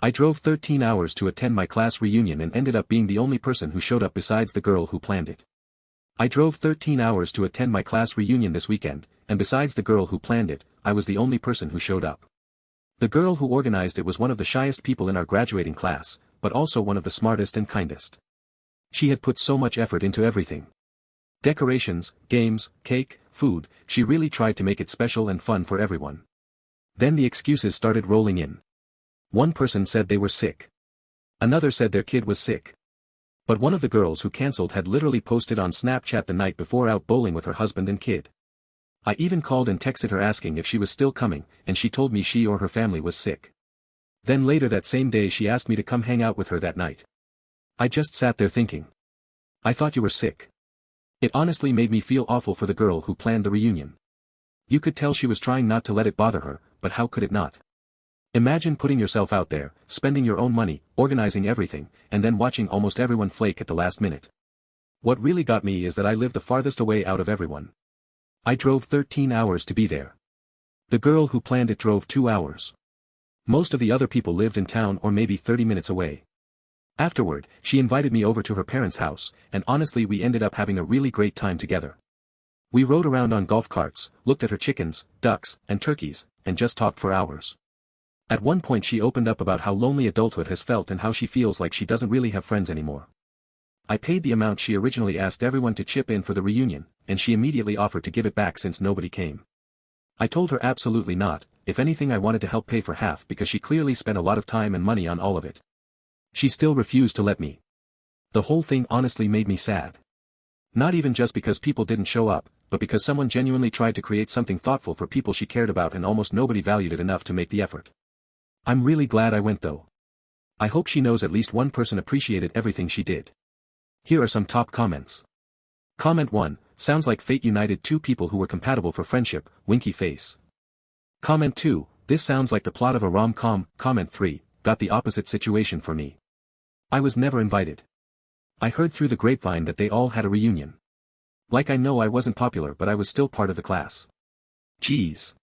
I drove 13 hours to attend my class reunion and ended up being the only person who showed up besides the girl who planned it. I drove 13 hours to attend my class reunion this weekend, and besides the girl who planned it, I was the only person who showed up. The girl who organized it was one of the shyest people in our graduating class, but also one of the smartest and kindest. She had put so much effort into everything. Decorations, games, cake, food, she really tried to make it special and fun for everyone. Then the excuses started rolling in. One person said they were sick. Another said their kid was sick. But one of the girls who cancelled had literally posted on Snapchat the night before out bowling with her husband and kid. I even called and texted her asking if she was still coming, and she told me she or her family was sick. Then later that same day she asked me to come hang out with her that night. I just sat there thinking. I thought you were sick. It honestly made me feel awful for the girl who planned the reunion. You could tell she was trying not to let it bother her, but how could it not? Imagine putting yourself out there, spending your own money, organizing everything, and then watching almost everyone flake at the last minute. What really got me is that I lived the farthest away out of everyone. I drove 13 hours to be there. The girl who planned it drove 2 hours. Most of the other people lived in town or maybe 30 minutes away. Afterward, she invited me over to her parents' house, and honestly we ended up having a really great time together. We rode around on golf carts, looked at her chickens, ducks, and turkeys, and just talked for hours. At one point she opened up about how lonely adulthood has felt and how she feels like she doesn't really have friends anymore. I paid the amount she originally asked everyone to chip in for the reunion, and she immediately offered to give it back since nobody came. I told her absolutely not, if anything I wanted to help pay for half because she clearly spent a lot of time and money on all of it. She still refused to let me. The whole thing honestly made me sad. Not even just because people didn't show up, but because someone genuinely tried to create something thoughtful for people she cared about and almost nobody valued it enough to make the effort. I'm really glad I went though. I hope she knows at least one person appreciated everything she did. Here are some top comments. Comment 1, sounds like fate united two people who were compatible for friendship, winky face. Comment 2, this sounds like the plot of a rom-com. Comment 3, got the opposite situation for me. I was never invited. I heard through the grapevine that they all had a reunion. Like I know I wasn't popular but I was still part of the class. Geez.